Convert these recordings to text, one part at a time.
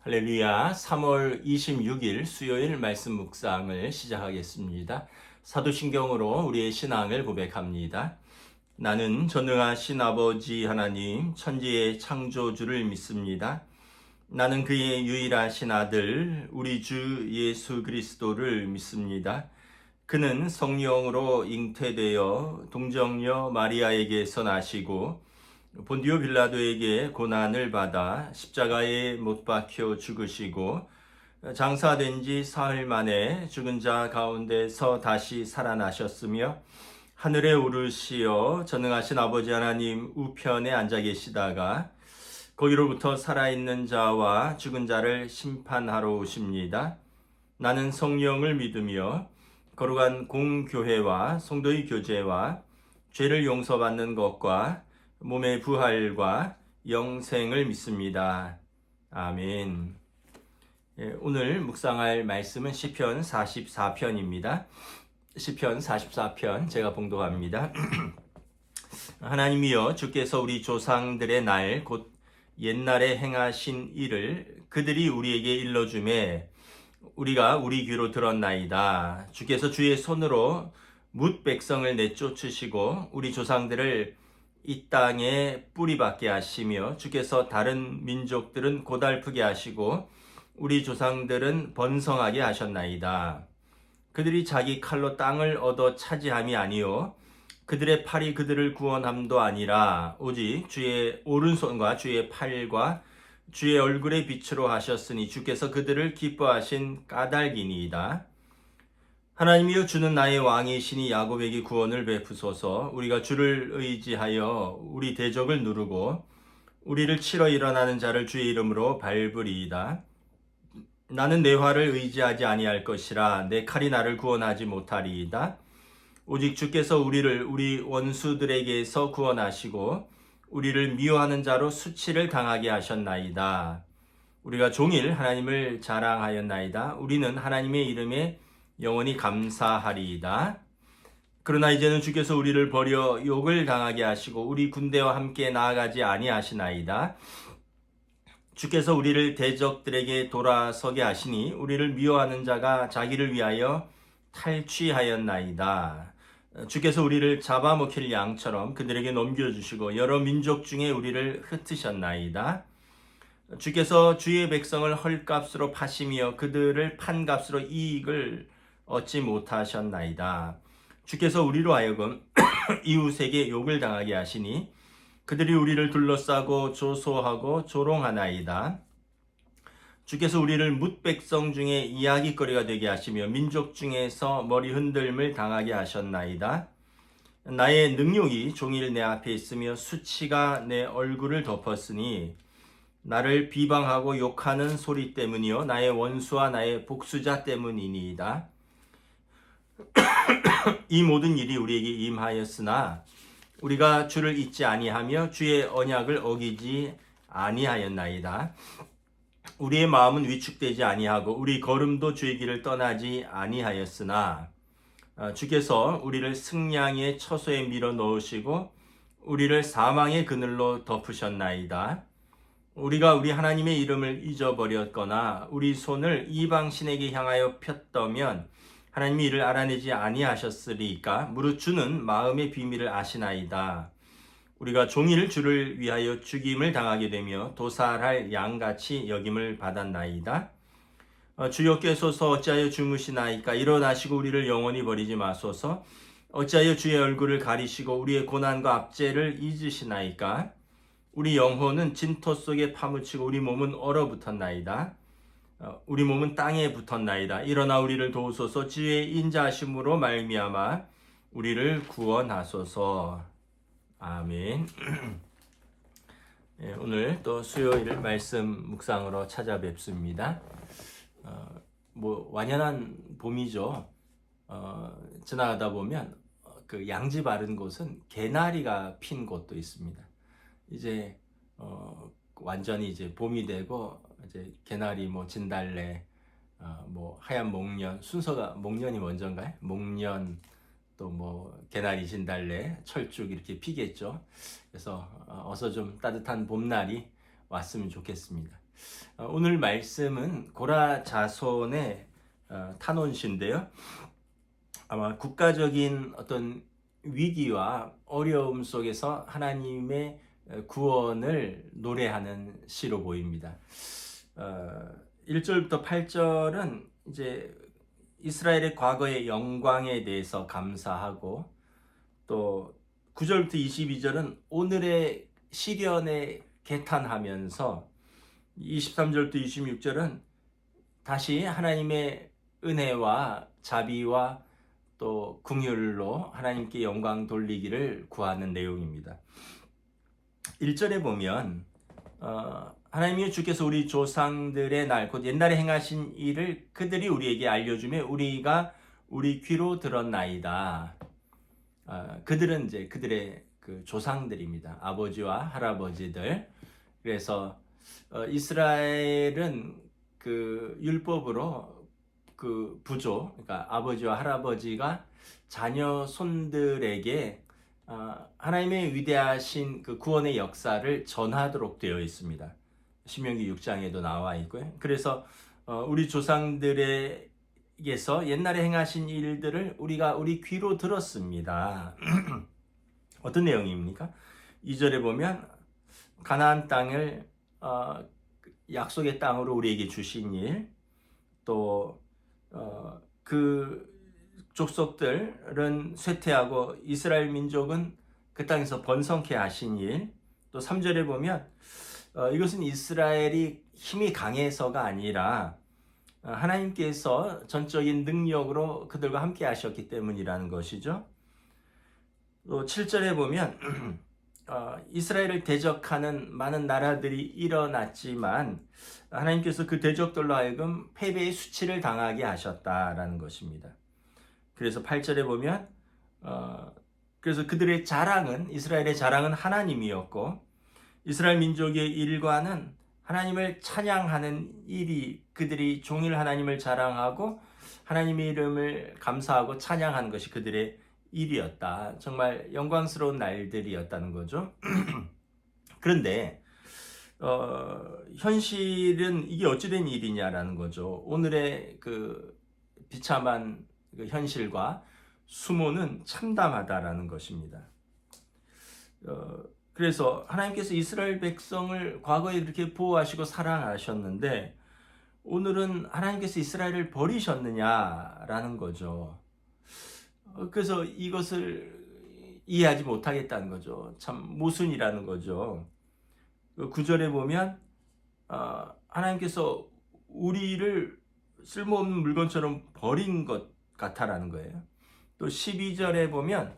할렐루야. 3월 26일 수요일 말씀 묵상을 시작하겠습니다. 사도신경으로 우리의 신앙을 고백합니다. 나는 전능하신 아버지 하나님 천지의 창조주를 믿습니다. 나는 그의 유일하신 아들 우리 주 예수 그리스도를 믿습니다. 그는 성령으로 잉태되어 동정녀 마리아에게서 나시고 본디오 빌라도에게 고난을 받아 십자가에 못 박혀 죽으시고 장사된 지 사흘 만에 죽은 자 가운데서 다시 살아나셨으며 하늘에 오르시어 전능하신 아버지 하나님 우편에 앉아 계시다가 거기로부터 살아있는 자와 죽은 자를 심판하러 오십니다. 나는 성령을 믿으며 거룩한 공교회와 성도의 교제와 죄를 용서받는 것과 몸의 부활과 영생을 믿습니다. 아멘. 오늘 묵상할 말씀은 시편 44편입니다. 시편 44편 제가 봉독합니다. 하나님이여 주께서 우리 조상들의 날 곧 옛날에 행하신 일을 그들이 우리에게 일러주매 우리가 우리 귀로 들었나이다. 주께서 주의 손으로 뭇 백성을 내쫓으시고 우리 조상들을 이 땅에 뿌리박게 하시며 주께서 다른 민족들은 고달프게 하시고 우리 조상들은 번성하게 하셨나이다. 그들이 자기 칼로 땅을 얻어 차지함이 아니요 그들의 팔이 그들을 구원함도 아니라 오직 주의 오른손과 주의 팔과 주의 얼굴의 빛으로 하셨으니 주께서 그들을 기뻐하신 까닭이니이다. 하나님이여 주는 나의 왕이시니 야곱에게 구원을 베푸소서. 우리가 주를 의지하여 우리 대적을 누르고 우리를 치러 일어나는 자를 주의 이름으로 밟으리이다. 나는 내 활을 의지하지 아니할 것이라 내 칼이 나를 구원하지 못하리이다. 오직 주께서 우리를 우리 원수들에게서 구원하시고 우리를 미워하는 자로 수치를 당하게 하셨나이다. 우리가 종일 하나님을 자랑하였나이다. 우리는 하나님의 이름에 영원히 감사하리이다. 그러나 이제는 주께서 우리를 버려 욕을 당하게 하시고 우리 군대와 함께 나아가지 아니하시나이다. 주께서 우리를 대적들에게 돌아서게 하시니 우리를 미워하는 자가 자기를 위하여 탈취하였나이다. 주께서 우리를 잡아먹힐 양처럼 그들에게 넘겨주시고 여러 민족 중에 우리를 흩으셨나이다. 주께서 주의 백성을 헐값으로 파시며 그들을 판값으로 이익을 얻지 못하셨나이다. 주께서 우리로 하여금 이웃에게 욕을 당하게 하시니 그들이 우리를 둘러싸고 조소하고 조롱하나이다. 주께서 우리를 뭇 백성 중에 이야기거리가 되게 하시며 민족 중에서 머리 흔들림을 당하게 하셨나이다. 나의 능욕이 종일 내 앞에 있으며 수치가 내 얼굴을 덮었으니 나를 비방하고 욕하는 소리 때문이요 나의 원수와 나의 복수자 때문이니이다. 이 모든 일이 우리에게 임하였으나 우리가 주를 잊지 아니하며 주의 언약을 어기지 아니하였나이다. 우리의 마음은 위축되지 아니하고 우리 걸음도 주의 길을 떠나지 아니하였으나 주께서 우리를 승량의 처소에 밀어 넣으시고 우리를 사망의 그늘로 덮으셨나이다. 우리가 우리 하나님의 이름을 잊어버렸거나 우리 손을 이방신에게 향하여 폈다면 하나님이 이를 알아내지 아니하셨으리까. 무릇 주는 마음의 비밀을 아시나이다. 우리가 종일 주를 위하여 죽임을 당하게 되며 도살할 양같이 여김을 받았나이다. 주여 깨소서 어찌하여 주무시나이까. 일어나시고 우리를 영원히 버리지 마소서. 어찌하여 주의 얼굴을 가리시고 우리의 고난과 압제를 잊으시나이까. 우리 영혼은 진토 속에 파묻히고 우리 몸은 얼어붙었나이다. 우리 몸은 땅에 붙었나이다. 일어나 우리를 도우소서. 주의 인자하심으로 말미암아 우리를 구원하소서. 아멘. 오늘 또 수요일 말씀 묵상으로 찾아뵙습니다. 완연한 봄이죠. 지나가다 보면 그 양지 바른 곳은 개나리가 핀 곳도 있습니다. 이제 완전히 이제 봄이 되고 이제 개나리, 진달래, 하얀 목련, 순서가 목련이 먼저인가요? 목련, 또 개나리, 진달래, 철쭉 이렇게 피겠죠. 그래서 어서 좀 따뜻한 봄날이 왔으면 좋겠습니다. 오늘 말씀은 고라 자손의 탄원시인데요. 아마 국가적인 어떤 위기와 어려움 속에서 하나님의 구원을 노래하는 시로 보입니다. 1절부터 8절은 이제 이스라엘의 과거의 영광에 대해서 감사하고, 또 9절부터 22절은 오늘의 시련에 개탄하면서, 23절부터 26절은 다시 하나님의 은혜와 자비와 또 긍휼로 하나님께 영광 돌리기를 구하는 내용입니다. 1절에 보면 하나님이 주께서 우리 조상들의 날 곧 옛날에 행하신 일을 그들이 우리에게 알려주며 우리가 우리 귀로 들었나이다. 그들은 이제 그들의 그 조상들입니다. 아버지와 할아버지들. 그래서 이스라엘은 그 율법으로 그 부조, 그러니까 아버지와 할아버지가 자녀 손들에게 하나님의 위대하신 그 구원의 역사를 전하도록 되어 있습니다. 신명기 6장에도 나와 있고요. 그래서 우리 조상들에게서 옛날에 행하신 일들을 우리가 우리 귀로 들었습니다. 어떤 내용입니까? 2절에 보면 가나안 땅을 약속의 땅으로 우리에게 주신 일, 또 그 족속들은 쇠퇴하고 이스라엘 민족은 그 땅에서 번성케 하신 일, 또 3절에 보면 이것은 이스라엘이 힘이 강해서가 아니라 하나님께서 전적인 능력으로 그들과 함께 하셨기 때문이라는 것이죠. 또 7절에 보면 이스라엘을 대적하는 많은 나라들이 일어났지만 하나님께서 그 대적들로 하여금 패배의 수치를 당하게 하셨다라는 것입니다. 그래서 8절에 보면 그래서 그들의 자랑은, 이스라엘의 자랑은 하나님이었고, 이스라엘 민족의 일과는 하나님을 찬양하는 일이, 그들이 종일 하나님을 자랑하고 하나님의 이름을 감사하고 찬양하는 것이 그들의 일이었다. 정말 영광스러운 날들이었다는 거죠. 그런데 현실은 이게 어찌된 일이냐라는 거죠. 오늘의 그 비참한 그 현실과 수모는 참담하다라는 것입니다. 그래서 하나님께서 이스라엘 백성을 과거에 그렇게 보호하시고 사랑하셨는데 오늘은 하나님께서 이스라엘을 버리셨느냐라는 거죠. 그래서 이것을 이해하지 못하겠다는 거죠. 참 모순이라는 거죠. 9절에 보면 하나님께서 우리를 쓸모없는 물건처럼 버린 것 같아라는 거예요. 또 12절에 보면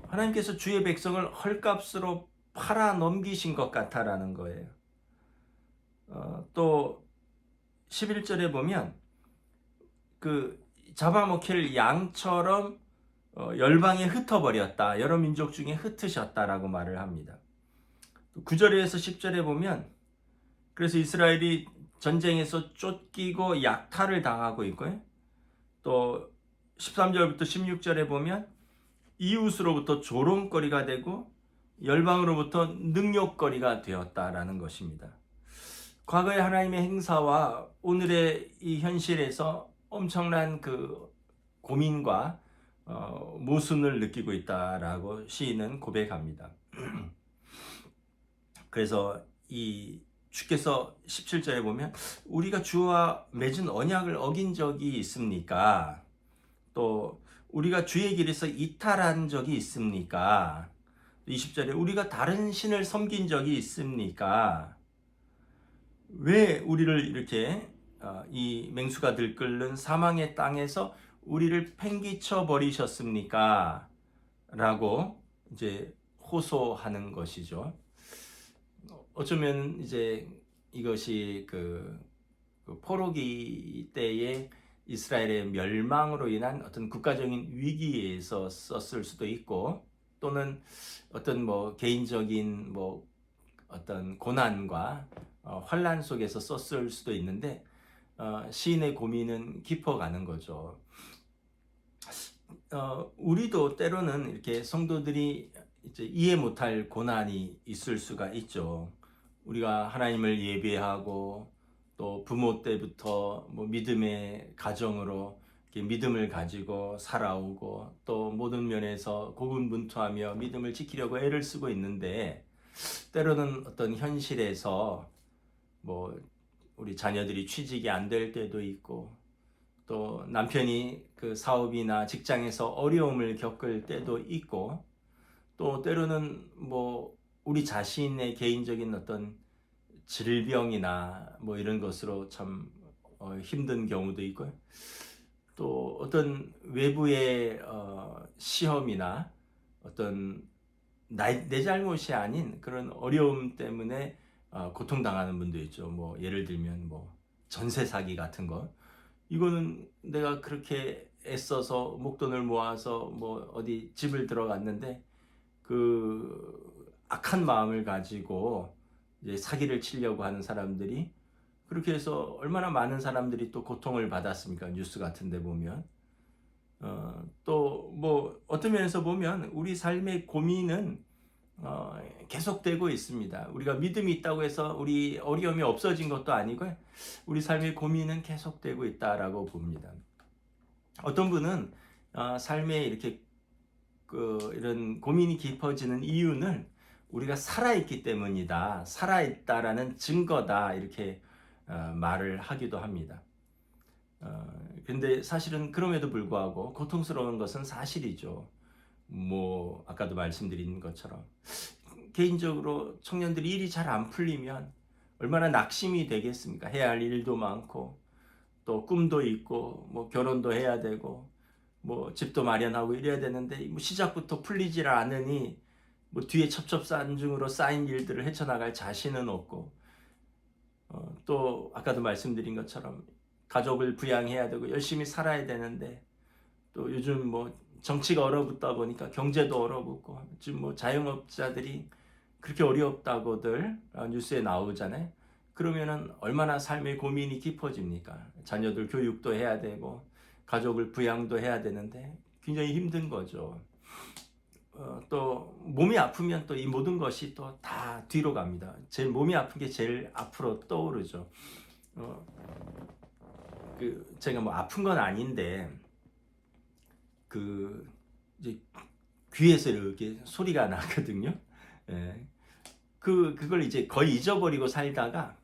하나님께서 주의 백성을 헐값으로 팔아 넘기신 것 같아라는 거예요. 또 11절에 보면 그 잡아먹힐 양처럼 열방에 흩어버렸다. 여러 민족 중에 흩으셨다라고 말을 합니다. 9절에서 10절에 보면 그래서 이스라엘이 전쟁에서 쫓기고 약탈을 당하고 있고요. 또 13절부터 16절에 보면 이웃으로부터 조롱거리가 되고 열방으로부터 능욕거리가 되었다라는 것입니다. 과거의 하나님의 행사와 오늘의 이 현실에서 엄청난 그 고민과 모순을 느끼고 있다라고 시인은 고백합니다. 그래서 이 주께서 17절에 보면 우리가 주와 맺은 언약을 어긴 적이 있습니까? 또 우리가 주의 길에서 이탈한 적이 있습니까? 20절에 우리가 다른 신을 섬긴 적이 있습니까? 왜 우리를 이렇게 이 맹수가 들끓는 사망의 땅에서 우리를 팽기쳐 버리셨습니까? 라고 이제 호소하는 것이죠. 어쩌면 이제 이것이 그 포로기 때의 이스라엘의 멸망으로 인한 어떤 국가적인 위기에서 썼을 수도 있고, 또는 어떤 뭐 개인적인 뭐 어떤 고난과 환란 속에서 썼을 수도 있는데 시인의 고민은 깊어가는 거죠. 우리도 때로는 이렇게 성도들이 이제 이해 못할 고난이 있을 수가 있죠. 우리가 하나님을 예배하고 또 부모 때부터 뭐 믿음의 가정으로 이렇게 믿음을 가지고 살아오고 또 모든 면에서 고군분투하며 믿음을 지키려고 애를 쓰고 있는데 때로는 어떤 현실에서 뭐 우리 자녀들이 취직이 안 될 때도 있고 또 남편이 그 사업이나 직장에서 어려움을 겪을 때도 있고 또 때로는 뭐 우리 자신의 개인적인 어떤 질병이나 뭐 이런 것으로 참 힘든 경우도 있고요. 또 어떤 외부의 시험이나 어떤 내 잘못이 아닌 그런 어려움 때문에 고통당하는 분도 있죠. 뭐 예를 들면 뭐 전세 사기 같은 거. 이거는 내가 그렇게 애써서 목돈을 모아서 뭐 어디 집을 들어갔는데 그 악한 마음을 가지고 이제 사기를 치려고 하는 사람들이 그렇게 해서 얼마나 많은 사람들이 또 고통을 받았습니까? 뉴스 같은 데 보면. 또 뭐 어떤 면에서 보면 우리 삶의 고민은 계속되고 있습니다. 우리가 믿음이 있다고 해서 우리 어려움이 없어진 것도 아니고요. 우리 삶의 고민은 계속되고 있다라고 봅니다. 어떤 분은 삶에 이렇게 이런 고민이 깊어지는 이유는 우리가 살아있기 때문이다. 살아있다라는 증거다. 이렇게 말을 하기도 합니다. 근데 사실은 그럼에도 불구하고 고통스러운 것은 사실이죠. 뭐 아까도 말씀드린 것처럼 개인적으로 청년들이 일이 잘 안 풀리면 얼마나 낙심이 되겠습니까? 해야 할 일도 많고 또 꿈도 있고 뭐 결혼도 해야 되고 뭐 집도 마련하고 이래야 되는데 뭐 시작부터 풀리질 않으니 뭐 뒤에 첩첩산중으로 쌓인 일들을 헤쳐나갈 자신은 없고 또 아까도 말씀드린 것처럼 가족을 부양해야 되고 열심히 살아야 되는데 또 요즘 뭐 정치가 얼어붙다 보니까 경제도 얼어붙고 지금 뭐 자영업자들이 그렇게 어렵다고들 뉴스에 나오잖아요. 그러면은 얼마나 삶의 고민이 깊어집니까? 자녀들 교육도 해야 되고 가족을 부양도 해야 되는데 굉장히 힘든 거죠. 또 몸이 아프면 또 이 모든 것이 또 다 뒤로 갑니다. 제일 몸이 아픈 게 제일 앞으로 떠오르죠. 제가 뭐 아픈 건 아닌데 이제 귀에서 이렇게 소리가 나거든요. 예. 그걸 이제 거의 잊어버리고 살다가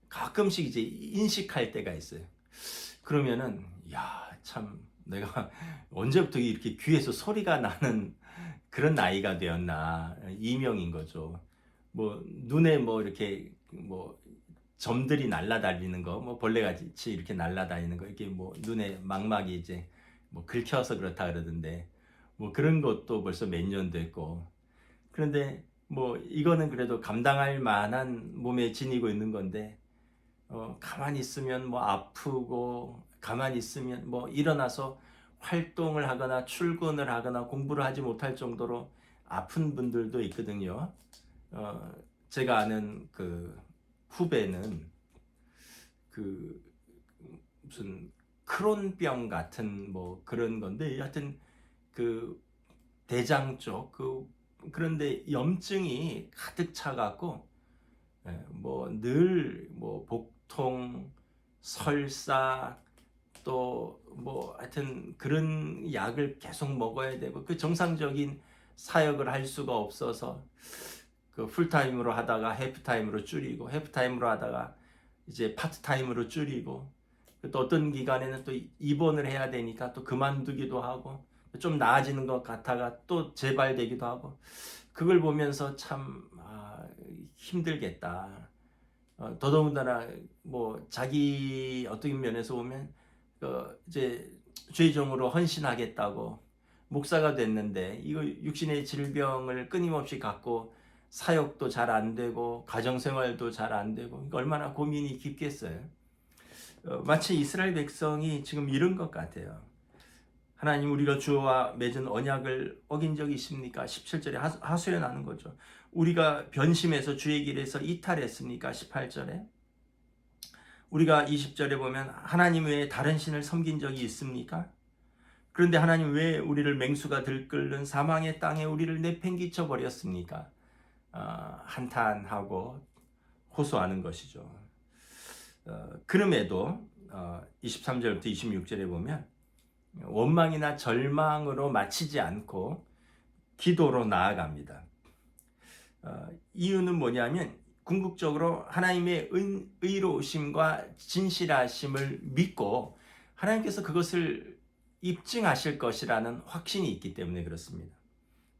가끔씩 이제 인식할 때가 있어요. 그러면은 야, 참 내가 언제부터 이렇게 귀에서 소리가 나는 그런 나이가 되었나. 이명인 거죠. 뭐 눈에 뭐 이렇게 뭐 점들이 날아다니는 거, 뭐 벌레같이 이렇게 날아다니는 거, 이렇게 뭐 눈에 망막이 이제 뭐 긁혀서 그렇다 그러던데 뭐 그런 것도 벌써 몇 년 됐고 그런데 뭐 이거는 그래도 감당할 만한 몸에 지니고 있는 건데 가만히 있으면 뭐 아프고 가만히 있으면 뭐 일어나서 활동을 하거나 출근을 하거나 공부를 하지 못할 정도로 아픈 분들도 있거든요. 제가 아는 그 후배는 그 무슨 크론병 같은 뭐 그런 건데 하여튼 그 대장 쪽 그런데 염증이 가득 차 갖고 뭐 늘 뭐 복통, 설사 또 뭐 하여튼 그런 약을 계속 먹어야 되고 그 정상적인 사역을 할 수가 없어서 그 풀타임으로 하다가 해프타임으로 줄이고 해프타임으로 하다가 이제 파트타임으로 줄이고 또 어떤 기간에는 또 입원을 해야 되니까 또 그만두기도 하고 좀 나아지는 것 같다가 또 재발되기도 하고 그걸 보면서 참 힘들겠다. 더더군다나 뭐 자기 어떤 면에서 보면 이제 죄종으로 헌신하겠다고 목사가 됐는데 이거 육신의 질병을 끊임없이 갖고 사역도 잘 안 되고 가정생활도 잘 안 되고 얼마나 고민이 깊겠어요. 마치 이스라엘 백성이 지금 이런 것 같아요. 하나님 우리가 주와 맺은 언약을 어긴 적이 있습니까? 17절에 하소연하는 거죠. 우리가 변심해서 주의 길에서 이탈했습니까? 18절에 우리가 20절에 보면 하나님 외에 다른 신을 섬긴 적이 있습니까? 그런데 하나님 왜 우리를 맹수가 들끓는 사망의 땅에 우리를 내팽개쳐 버렸습니까? 한탄하고 호소하는 것이죠. 그럼에도 23절부터 26절에 보면 원망이나 절망으로 마치지 않고 기도로 나아갑니다. 이유는 뭐냐면 궁극적으로 하나님의 의로우심과 진실하심을 믿고 하나님께서 그것을 입증하실 것이라는 확신이 있기 때문에 그렇습니다.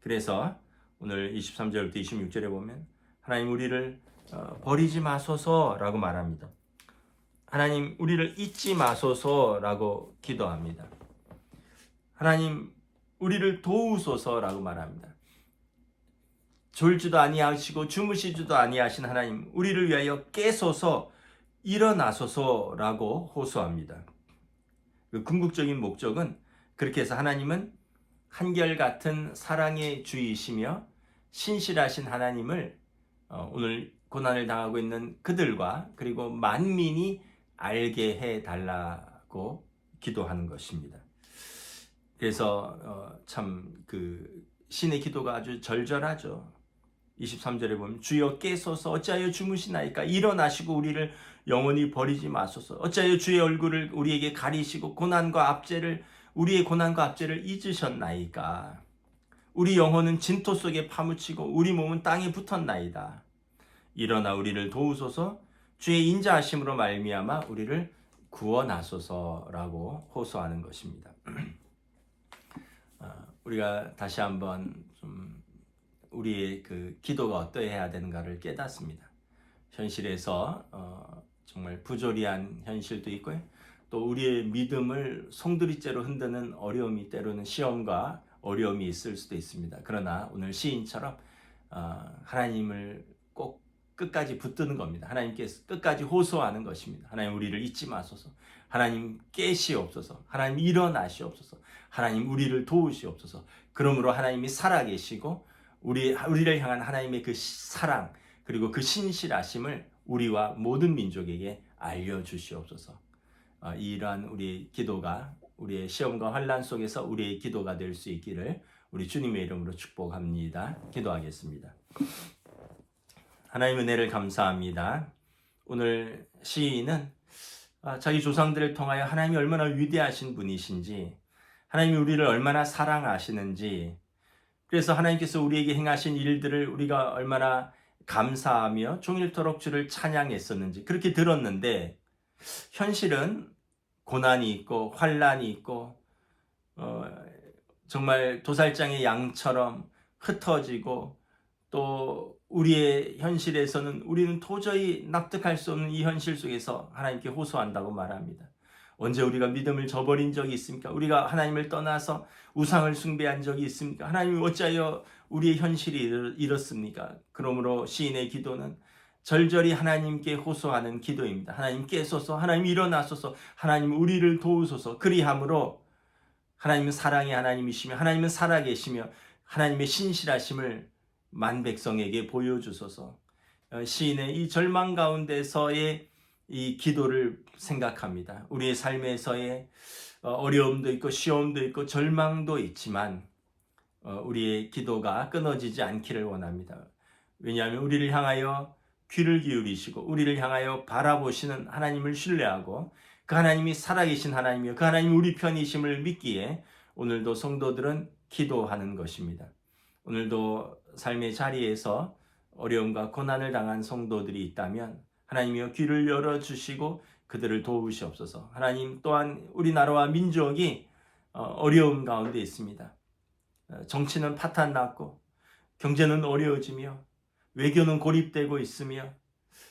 그래서 오늘 23절부터 26절에 보면 하나님 우리를 버리지 마소서라고 말합니다. 하나님 우리를 잊지 마소서라고 기도합니다. 하나님 우리를 도우소서라고 말합니다. 졸지도 아니하시고 주무시지도 아니하신 하나님 우리를 위하여 깨소서 일어나소서라고 호소합니다. 그 궁극적인 목적은 그렇게 해서 하나님은 한결같은 사랑의 주이시며 신실하신 하나님을 오늘 고난을 당하고 있는 그들과 그리고 만민이 알게 해달라고 기도하는 것입니다. 그래서 참 그 신의 기도가 아주 절절하죠. 23절에 보면 주여 깨소서 어찌하여 주무시나이까 일어나시고 우리를 영원히 버리지 마소서 어찌하여 주의 얼굴을 우리에게 가리시고 우리의 고난과 압제를 잊으셨나이까 우리 영혼은 진토 속에 파묻히고 우리 몸은 땅에 붙었나이다. 일어나 우리를 도우소서 주의 인자하심으로 말미암아 우리를 구원하소서라고 호소하는 것입니다. 우리가 다시 한번 좀 우리의 그 기도가 어떠해야 되는가를 깨닫습니다. 현실에서 정말 부조리한 현실도 있고요. 또 우리의 믿음을 송두리째로 흔드는 어려움이 때로는 시험과 어려움이 있을 수도 있습니다. 그러나 오늘 시인처럼 하나님을 꼭 끝까지 붙드는 겁니다. 하나님께서 끝까지 호소하는 것입니다. 하나님 우리를 잊지 마소서. 하나님 깨시옵소서. 하나님 일어나시옵소서. 하나님 우리를 도우시옵소서. 그러므로 하나님이 살아계시고 우리를 향한 하나님의 그 사랑 그리고 그 신실하심을 우리와 모든 민족에게 알려주시옵소서. 이러한 우리의 기도가 우리의 시험과 환난 속에서 우리의 기도가 될 수 있기를 우리 주님의 이름으로 축복합니다. 기도하겠습니다. 하나님 은혜를 감사합니다. 오늘 시인은 자기 조상들을 통하여 하나님이 얼마나 위대하신 분이신지 하나님이 우리를 얼마나 사랑하시는지 그래서 하나님께서 우리에게 행하신 일들을 우리가 얼마나 감사하며 종일토록 주를 찬양했었는지 그렇게 들었는데 현실은 고난이 있고 환난이 있고 정말 도살장의 양처럼 흩어지고 또 우리의 현실에서는 우리는 도저히 납득할 수 없는 이 현실 속에서 하나님께 호소한다고 말합니다. 언제 우리가 믿음을 저버린 적이 있습니까? 우리가 하나님을 떠나서 우상을 숭배한 적이 있습니까? 하나님이 어찌하여 우리의 현실이 이렇습니까? 그러므로 시인의 기도는 절절히 하나님께 호소하는 기도입니다. 하나님 깨소서, 하나님 일어나소서, 하나님 우리를 도우소서. 그리함으로 하나님은 사랑의 하나님이시며 하나님은 살아계시며 하나님의 신실하심을 만백성에게 보여주소서. 시인의 이 절망 가운데서의 이 기도를 생각합니다. 우리의 삶에서의 어려움도 있고 시험도 있고 절망도 있지만 우리의 기도가 끊어지지 않기를 원합니다. 왜냐하면 우리를 향하여 귀를 기울이시고 우리를 향하여 바라보시는 하나님을 신뢰하고 그 하나님이 살아계신 하나님이요 그 하나님이 우리 편이심을 믿기에 오늘도 성도들은 기도하는 것입니다. 오늘도 삶의 자리에서 어려움과 고난을 당한 성도들이 있다면 하나님이여 귀를 열어주시고 그들을 도우시옵소서. 하나님 또한 우리나라와 민족이 어려움 가운데 있습니다. 정치는 파탄났고 경제는 어려워지며 외교는 고립되고 있으며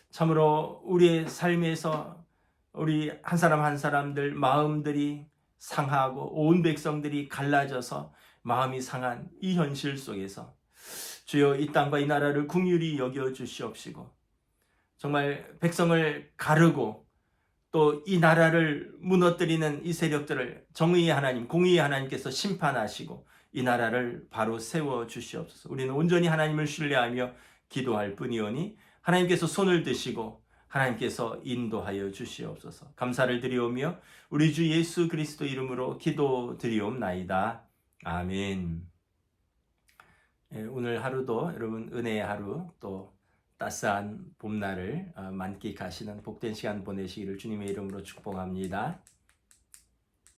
참으로 우리의 삶에서 우리 한 사람 한 사람들 마음들이 상하고 온 백성들이 갈라져서 마음이 상한 이 현실 속에서 주여 이 땅과 이 나라를 긍휼히 여겨 주시옵시고 정말 백성을 가르고 또 이 나라를 무너뜨리는 이 세력들을 정의의 하나님, 공의의 하나님께서 심판하시고 이 나라를 바로 세워 주시옵소서. 우리는 온전히 하나님을 신뢰하며 기도할 뿐이오니 하나님께서 손을 드시고 하나님께서 인도하여 주시옵소서. 감사를 드리오며 우리 주 예수 그리스도 이름으로 기도드리옵나이다. 아멘. 오늘 하루도 여러분 은혜의 하루 또 따스한 봄날을 만끽하시는 복된 시간 보내시기를 주님의 이름으로 축복합니다.